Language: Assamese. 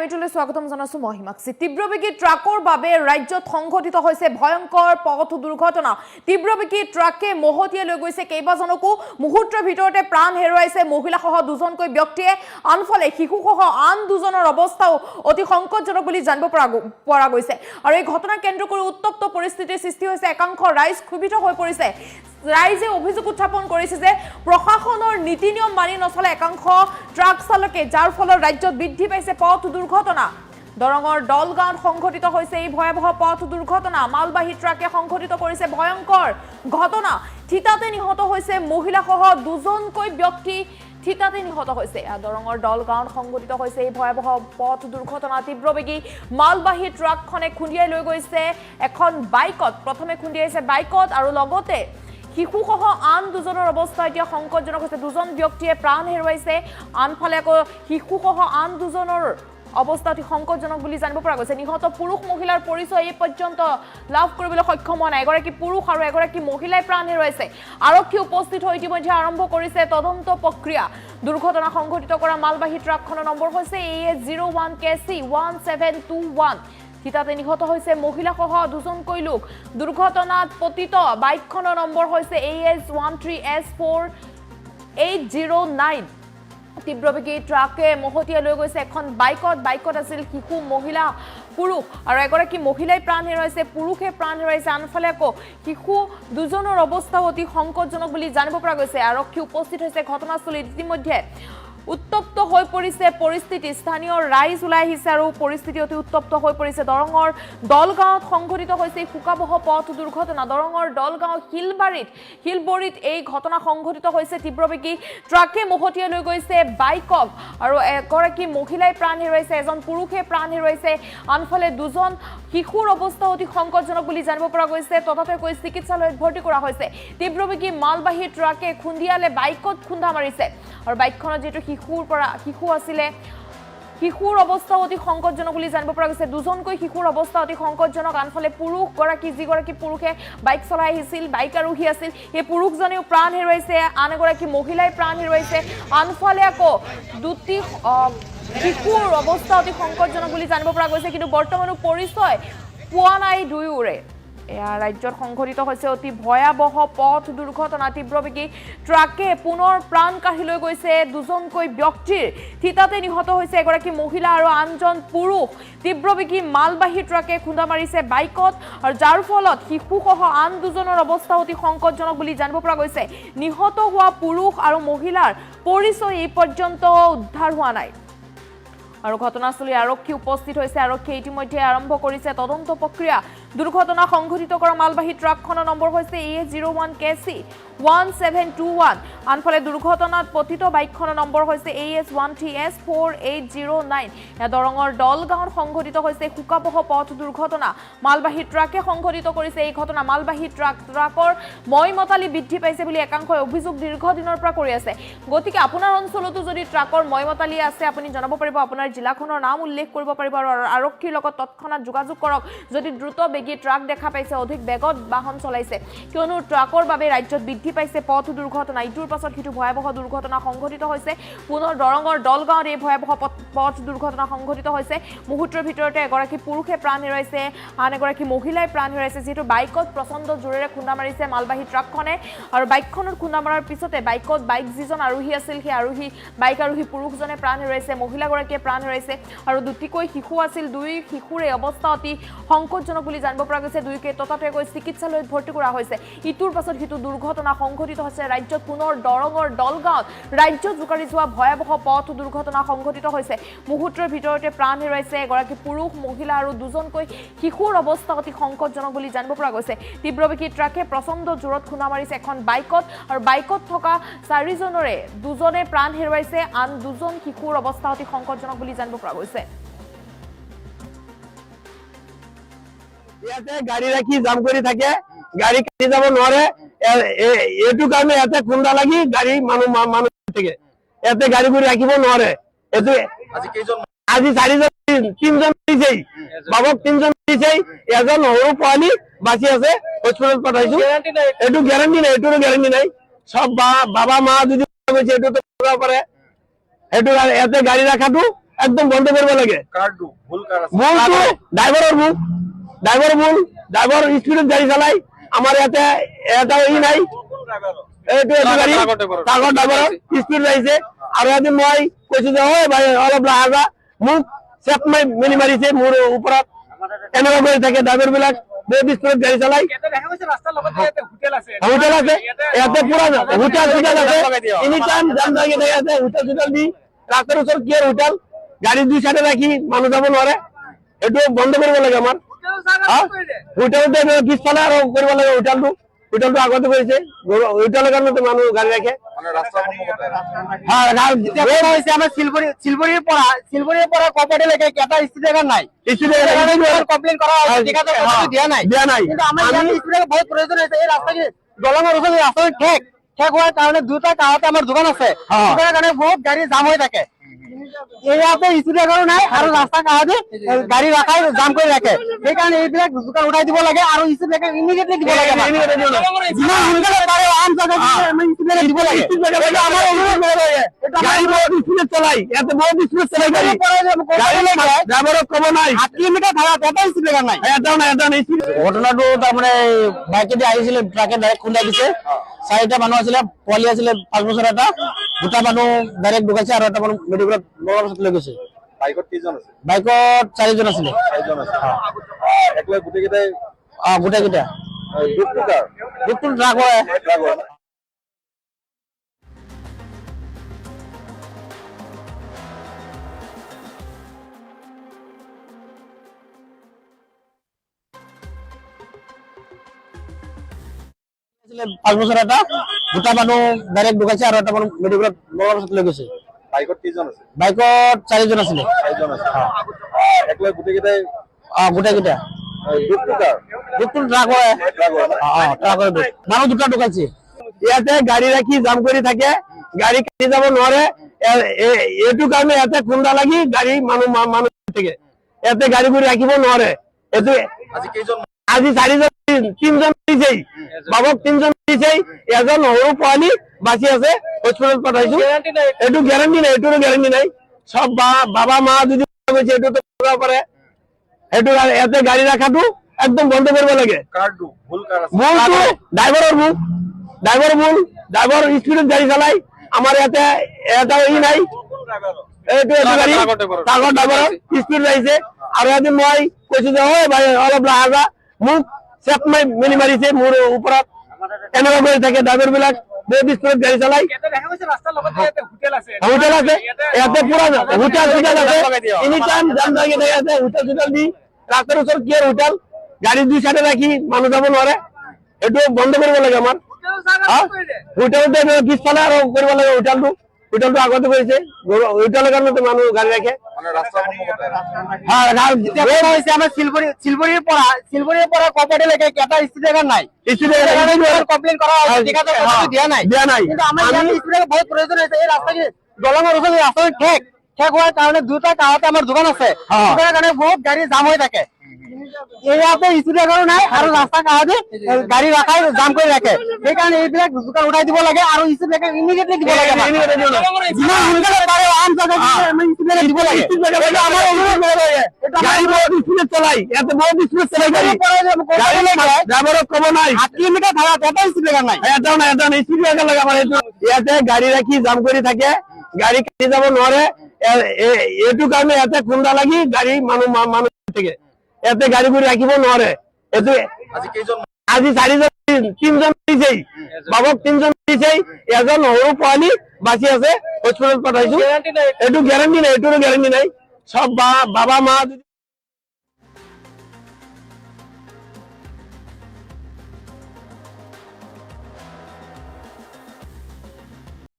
টাইমটোলৈ স্বাগতম জনাইছো মহিমাক্ষী। তীব্ৰবেগী ট্ৰাকৰ বাবে ৰাজ্যত সংঘটিত হৈছে ভয়ংকৰ পথ দুৰ্ঘটনা। তীব্ৰবেগী ট্ৰাকে মহতিয়াই লৈ গৈছে কেইবাজনকো, মুহূৰ্তৰ ভিতৰতে প্ৰাণ হেৰুৱাইছে মহিলাসহ দুজনকৈ ব্যক্তিয়ে। আনফালে শিশুসহ আন দুজনৰ অৱস্থাও অতি সংকটজনক বুলি জানিব পৰা গৈছে। আৰু এই ঘটনা কেন্দ্ৰ কৰি উত্তপ্ত পৰিস্থিতিৰ সৃষ্টি হৈছে। একাংশ ৰাইজ ক্ষোভিত হৈ পৰিছে। ৰাইজে অভিযোগ উত্থাপন কৰিছে যে প্ৰশাসনৰ নীতি নিয়ম মানি নচলে একাংশ ট্ৰাক চালকে, যাৰ ফলত ৰাজ্যত বৃদ্ধি পাইছে পথ দুৰ্ঘটনা। দৰঙৰ দলগাঁৱত সংঘটিত হৈছে এই ভয়াৱহ পথ দুৰ্ঘটনা। মালবাহী ট্ৰাকে সংঘটিত কৰিছে ভয়ংকৰ ঘটনা। থিতাতে নিহত হৈছে মহিলাসহ দুজনকৈ ব্যক্তি, থিতাতে নিহত হৈছে। দৰঙৰ দলগাঁৱত সংঘটিত হৈছে এই ভয়াৱহ পথ দুৰ্ঘটনা। তীব্ৰবেগী মালবাহী ট্ৰাকখনে খুন্দিয়াই লৈ গৈছে এখন বাইকত। প্ৰথমে খুন্দিয়াইছে বাইকত আৰু লগতে শিশুসহ আন দুজনৰ অৱস্থা এতিয়া সংকটজনক হৈছে। দুজন ব্যক্তিয়ে প্ৰাণ হেৰুৱাইছে, আনফালে আকৌ শিশুসহ আন দুজনৰ অৱস্থা অতি সংকটজনক বুলি জানিব পৰা গৈছে। নিহত পুৰুষ মহিলাৰ পৰিচয় এই পৰ্যন্ত লাভ কৰিবলৈ সক্ষম হোৱা নাই। এগৰাকী পুৰুষ আৰু এগৰাকী মহিলাই প্ৰাণ হেৰুৱাইছে। আৰক্ষী উপস্থিত হৈ ইতিমধ্যে আৰম্ভ কৰিছে তদন্ত প্ৰক্ৰিয়া। দুৰ্ঘটনা সংঘটিত কৰা মালবাহী ট্ৰাকখনৰ নম্বৰ হৈছে AS01KC 1721। থিতাতে নিহত হৈছে মহিলাসহ দুজনকৈ লোক। দুৰ্ঘটনাত পতিত বাইকখনৰ নম্বৰ হৈছে AS13S4809। তীব্ৰবেগী ট্ৰাকে মহতিয়াই লৈ গৈছে এখন বাইকত। বাইকত আছিল শিশু, মহিলা, পুৰুষ আৰু এগৰাকী মহিলাই প্ৰাণ হেৰুৱাইছে, পুৰুষে প্ৰাণ হেৰুৱাইছে। আনফালে আকৌ শিশু দুজনৰ অৱস্থাও অতি সংকটজনক বুলি জানিব পৰা গৈছে। আৰক্ষী উপস্থিত হৈছে ঘটনাস্থলীত। ইতিমধ্যে উত্তপ্ত হৈ পৰিছে পৰিস্থিতি। স্থানীয় ৰাইজ ওলাই আহিছে আৰু পৰিস্থিতি অতি উত্তপ্ত হৈ পৰিছে। দৰঙৰ দলগাঁৱত সংঘটিত হৈছে শোকাবহ পথ দুৰ্ঘটনা। দৰঙৰ দলগাঁও শিলবৰীত এই ঘটনা সংঘটিত হৈছে। তীব্ৰবেগী ট্ৰাকে মহতিয়াই লৈ গৈছে বাইকক আৰু এগৰাকী মহিলাই প্ৰাণ হেৰুৱাইছে, এজন পুৰুষে প্ৰাণ হেৰুৱাইছে। আনফালে দুজন শিশুৰ অৱস্থা অতি সংকটজনক বুলি জানিব পৰা গৈছে। ততাতৈয়াকৈ চিকিৎসালয়ত ভৰ্তি কৰা হৈছে। তীব্ৰবেগী মালবাহী ট্ৰাকে খুন্দিয়ালে বাইকত খুন্দা মাৰিছে আৰু বাইকখনত যিটো শিশু আছিলে, শিশুৰ অৱস্থা অতি সংকটজনক বুলি জানিব পৰা গৈছে। দুজনকৈ শিশুৰ অৱস্থা অতি সংকটজনক। আনফালে যিগৰাকী পুৰুষে বাইক চলাই আহিছিল, বাইক আৰোহী আছিল, সেই পুৰুষজনেও প্ৰাণ হেৰুৱাইছে, আন এগৰাকী মহিলাই প্ৰাণ হেৰুৱাইছে। আনফালে আকৌ দুটি শিশুৰ অৱস্থা অতি সংকটজনক বুলি জানিব পৰা গৈছে। কিন্তু বৰ্তমানো পৰিচয় পোৱা নাই দুয়োৰে। এয়া ৰাজ্যত সংঘটিত হৈছে অতি ভয়াৱহ পথ দুৰ্ঘটনা। তীব্ৰবেগী ট্ৰাকে পুনৰ প্ৰাণ কাঢ়ি লৈ গৈছে দুজনকৈ ব্যক্তিৰ। থিতাতে নিহত হৈছে এগৰাকী মহিলা আৰু আনজন পুৰুষ। তীব্ৰবেগী মালবাহী ট্ৰাকে খুন্দা মাৰিছে বাইকত আৰু যাৰ ফলত শিশুসহ আন দুজনৰ অৱস্থা অতি সংকটজনক বুলি জানিব পৰা গৈছে। নিহত হোৱা পুৰুষ আৰু মহিলাৰ পৰিচয় এই পৰ্যন্ত উদ্ধাৰ হোৱা নাই। আৰু ঘটনাস্থলী আৰক্ষী উপস্থিত হৈছে। আৰক্ষীয়ে ইতিমধ্যে আৰম্ভ কৰিছে তদন্ত প্ৰক্ৰিয়া। দুৰ্ঘটনা সংঘটিত কৰা মালবাহী ট্ৰাকখনৰ নম্বৰ হৈছে AS01KC 1721। আনফালে দুৰ্ঘটনাত পতিত বাইকখনৰ নম্বৰ হৈছে AS13S4809। দৰঙৰ দলগাঁৱত সংঘটিত হৈছে শোকাবহ পথ দুৰ্ঘটনা। মালবাহী ট্ৰাকে সংঘটিত কৰিছে এই ঘটনা। মালবাহী ট্ৰাকৰ মইমতালি বৃদ্ধি পাইছে বুলি একাংশই অভিযোগ দীৰ্ঘদিনৰ পৰা কৰি আছে। গতিকে আপোনাৰ অঞ্চলতো যদি ট্ৰাকৰ মইমতালি আছে আপুনি জনাব পাৰিব, আপোনাৰ জিলাখনৰ নাম উল্লেখ কৰিব পাৰিব আৰু আৰক্ষীৰ লগত তৎক্ষণাত যোগাযোগ কৰক যদি দ্ৰুত বেগী ট্ৰাক দেখা পাইছে, অধিক বেগত বাহন চলাইছে। কিয়নো ট্ৰাকৰ বাবে ৰাজ্যত বৃদ্ধি পাইছে পথ দুৰ্ঘটনা। ইটোৰ পাছত সিটো ভয়াৱহ দুৰ্ঘটনা সংঘটিত হৈছে। পুনৰ দৰঙৰ দলগাঁৱত এই ভয়াৱহ পথ দুৰ্ঘটনা সংঘটিত হৈছে। মুহূৰ্তৰ ভিতৰতে এগৰাকী পুৰুষে প্ৰাণ হেৰুৱাইছে, আন এগৰাকী মহিলাই প্ৰাণ হেৰুৱাইছে। যিহেতু বাইকত প্ৰচণ্ড জোৰেৰে খুন্দা মাৰিছে মালবাহী ট্ৰাকখনে আৰু বাইকখনত খুন্দা মৰাৰ পিছতে বাইক যিজন আৰোহী আছিল, সেই বাইক আৰোহী পুৰুষজনে প্ৰাণ হেৰুৱাইছে, মহিলাগৰাকীয়ে প্ৰাণ হেৰুৱাইছে আৰু দুটিকৈ শিশু আছিল। দুই শিশুৰে অৱস্থা অতি সংকটজনক বুলি জানিব পৰা গৈছে। দুয়োকে ততাতৈয়াকৈ চিকিৎসালয়ত ভৰ্তি কৰা হৈছে। ইটোৰ পাছত সিটো দুৰ্ঘটনা সংঘটিত হৈছে ৰাজ্যত। পুনৰ দৰঙৰ দলগাঁৱত ৰাজ্যত জোকাৰি যোৱা ভয়াৱহ পথ দুৰ্ঘটনা সংঘটিত হৈছে। মুহূৰ্তৰ ভিতৰতে প্ৰাণ হেৰুৱাইছে এগৰাকী পুৰুষ, মহিলা আৰু দুজনকৈ শিশুৰ অৱস্থা অতি সংকটজনক বুলি জানিব পৰা গৈছে। তীব্ৰবেগী ট্ৰাকে প্ৰচণ্ড জোৰত খুন্দা মাৰিছে এখন বাইকত আৰু বাইকত থকা চাৰিজনৰে দুজনে প্ৰাণ হেৰুৱাইছে, আন দুজন শিশুৰ অৱস্থা অতি সংকটজনক বুলি জানিব পৰা গৈছে। ইয়াতে গাড়ী ৰাখি জাম কৰি থাকে, গাড়ী কাটি যাব নোৱাৰে। এইটো কাৰণে ইয়াতে খুন্দা লাগি গাড়ী মানুহ থাকে। ইয়াতে গাড়ী কৰি ৰাখিব নোৱাৰে। এইটো আজি তিনজন দিছেই, বাবক তিনজন দিছেই, এজন সৰু পোৱালি বাচি আছে, হস্পিটেলত পঠাইছো। এইটো গেৰাণ্টি নাই, এইটোৰো গেৰাণ্টি নাই। সব বাবা মা যদি গৈছে এইটোতো পাৰে। সেইটো ইয়াতে গাড়ী ৰাখাটো একদম বন্ধ করব লাগে ভুল তো ড্রাইভারের ভুল ড্রাইভার স্পিডে গাড়ি চালাই আমার এতে এটা ই নাই এইটো গাড়ী কাগজ ড্ৰাইভাৰৰ স্পীড আহিছে আৰু আজি মই কৈছো যে ঐ ভাই অলপ লাহে যা মোক চেপ মেলি মাৰিছে মোৰ ওপৰত এনেকুৱা কৰি থাকে ড্ৰাইভাৰ বিলাক বহুত স্পীডত গাড়ী চলাই হোটেল আছে ইয়াতে পুৰা হোটেল আছে এনি টাইম জাম লাগি থাকে ইয়াতে হোটেল দি ৰাস্তাৰ ওচৰত কি হোটেল গাড়ী দুই চাইডে ৰাখি মানুহ যাব নোৱাৰে এইটো বন্ধ কৰিব লাগে আমাৰ হোটেলতে পিছফালে আৰু কৰিব লাগে হোটেলটো আগতে কৰিছে হোটেলৰ কাৰণে মানুহ গাড়ী ৰাখে শিলপুৰীৰ পৰা কপাৰলৈকে এটা ষ্ট্ৰীট এগাৰ নাই কমপ্লেইন কৰা দিয়া নাই কিন্তু আমাৰ বহুত প্ৰয়োজন হৈছে এই ৰাস্তা দলঙৰ ওচৰত ৰাস্তা ঠেক হোৱাৰ কাৰণে দুটা কাষতে আমাৰ দোকান আছে কাৰণে বহুত গাড়ী জাম হৈ থাকে ইয়াতে স্পিড ব্ৰেকাৰো নাই আৰু ৰাস্তা কাষতে গাড়ী ৰাখাই জাম কৰি ৰাখে সেইকাৰণে এইবিলাক দোকান উঠাই দিব লাগে আৰু স্পিড ব্ৰেকাৰ ইমিডিয়েটলি দিব লাগে যিমান সোনকালে পাৰে আম জাগাত দিব লাগে আমাৰ গাড়ী বহুত স্পিডত চলাই ইয়াতে বহুত স্পিডত চলাই গাড়ী ড্ৰাইভাৰক ক'ব নাই 8 কিলোমিটাৰ ধাৰা এটা স্পিড ব্ৰেকাৰ নাই এটাও নাই ঘটনাটো তাৰমানে বাইকেদি আহিছিলে ট্ৰাকে ডাইৰেক্ট খুন্দাই দিছে চাৰিটা মানুহ আছিলে পোৱালি আছিলে 5 বছৰ এটা দুটা মানুহ ডাইৰেক্ট ঢুকাইছে আৰু এটা মানুহ মেডিকেলত লৈ গৈছে বাইকত কেইজন আছে বাইকত 4 জন আছিলে 4 জন আছে একলাই গোটেইকেইটাই গোটেইকেইটা দুটো ট্ৰাক হয় পাঁচ বছৰ এটা দুটা মানুহ ডাইৰেক্ট ঢুকাইছে আৰু এটা মানুহ মেডিকেলত লৈ গৈছে বাইকত কেইজন আছে বাইকত 4 জন আছিলে 4 জন আছে একলাই গোটেইকেইটাই গোটেইকেইটা দুটো ট্ৰাক হয় মানুহ দুটা ঢুকাইছে ইয়াতে গাড়ী ৰাখি জাম কৰি থাকে গাড়ী কাটি যাব নোৱাৰে এইটো কাৰণে ইয়াতে খুন্দা লাগি গাড়ী মানুহ থাকে ইয়াতে গাড়ী কৰি ৰাখিব নোৱাৰে এইটো আজি 4 জন 3 জন দিছেই বাবক 3 জন দিছেই এজন সৰু পোৱালি বাচি আছে হস্পিটেল পঠাইছো এইটো গ্যাৰান্টি নাই এইটোৰো গ্যাৰান্টি নাই সব বাবা মা যদি গৈছে এইটো কৰিব পাৰে এইটো ইয়াতে গাড়ী ৰাখাটো একদম বন্ধ কৰিব লাগে ভুল তো ড্ৰাইভাৰৰ ভুল ড্ৰাইভাৰ স্পিডত গাড়ী চলাই আমাৰ ইয়াতে এটা ই নাই এইটো গাড়ী কাগজ ড্ৰাইভাৰৰ স্পিড আহিছে আৰু আজি মই কৈছো যে ঐ ভাই অলপ লাহে যা মোক চেপ মেলি মাৰিছে মোৰ ওপৰত এনেকুৱা কৰি থাকে ড্ৰাইভাৰ বিলাক বহুত স্পীডত গাড়ী চলাই হোটেল আছে ইয়াতে পুৰা হোটেল আছে এনি টাইম জাম লাগি থাকে ইয়াতে হোটেল দি ৰাস্তাৰ ওচৰত কি হোটেল গাড়ী দুই চাইডে ৰাখি মানুহ যাব নোৱাৰে এইটো বন্ধ কৰিব লাগে আমাৰ হোটেলতে পিছফালে আৰু কৰিব লাগে হোটেলটো আগতে কৰিছে হোটেলৰ কাৰণে মানুহ গাড়ী ৰাখে শিলপুৰীৰ পৰা কপাৰলৈকে এটা ষ্ট্ৰীট এগাৰ নাই কমপ্লেইন কৰা দিয়া নাই কিন্তু আমাৰ বহুত প্ৰয়োজন হৈছে এই ৰাস্তা দলঙৰ ওচৰত ৰাস্তা ঠেক হোৱাৰ কাৰণে দুটা কাষতে আমাৰ দোকান আছে কাৰণে বহুত গাড়ী জাম হৈ থাকে ইয়াতে স্পিড ব্ৰেকাৰো নাই আৰু ৰাস্তা কাষতে গাড়ী ৰাখাই জাম কৰি ৰাখে সেইকাৰণে এইবিলাক দোকান উঠাই দিব লাগে আৰু স্পিড ব্ৰেকাৰ ইমিডিয়েটলি দিব লাগে যিমান সোনকালে পাৰে আম জাগাত দিব লাগে আমাৰ গাড়ী বহুত স্পিডত চলাই ইয়াতে বহুত স্পিডত চলাই গাড়ী ড্ৰাইভাৰক ক'ব নাই 8 কিলোমিটাৰ ধাৰা এটা স্পিড ব্ৰেকাৰ নাই এটাও নাই স্পিড ব্ৰেকাৰ লাগে আমাৰ ইয়াতে গাড়ী ৰাখি জাম কৰি থাকে গাড়ী কাটি যাব নোৱাৰে এইটো কাৰণে ইয়াতে খুন্দা লাগি গাড়ী মানুহ থাকে ইয়াতে গাড়ী কৰি ৰাখিব নোৱাৰে এইটো আজি 4 জন 3 জন দিছেই বাবক 3 জন দিছেই এজন সৰু পোৱালি বাচি আছে হস্পিটেল পঠাইছো এইটো গ্যাৰান্টি নাই এইটোৰো গ্যাৰান্টি নাই সব বাবা মা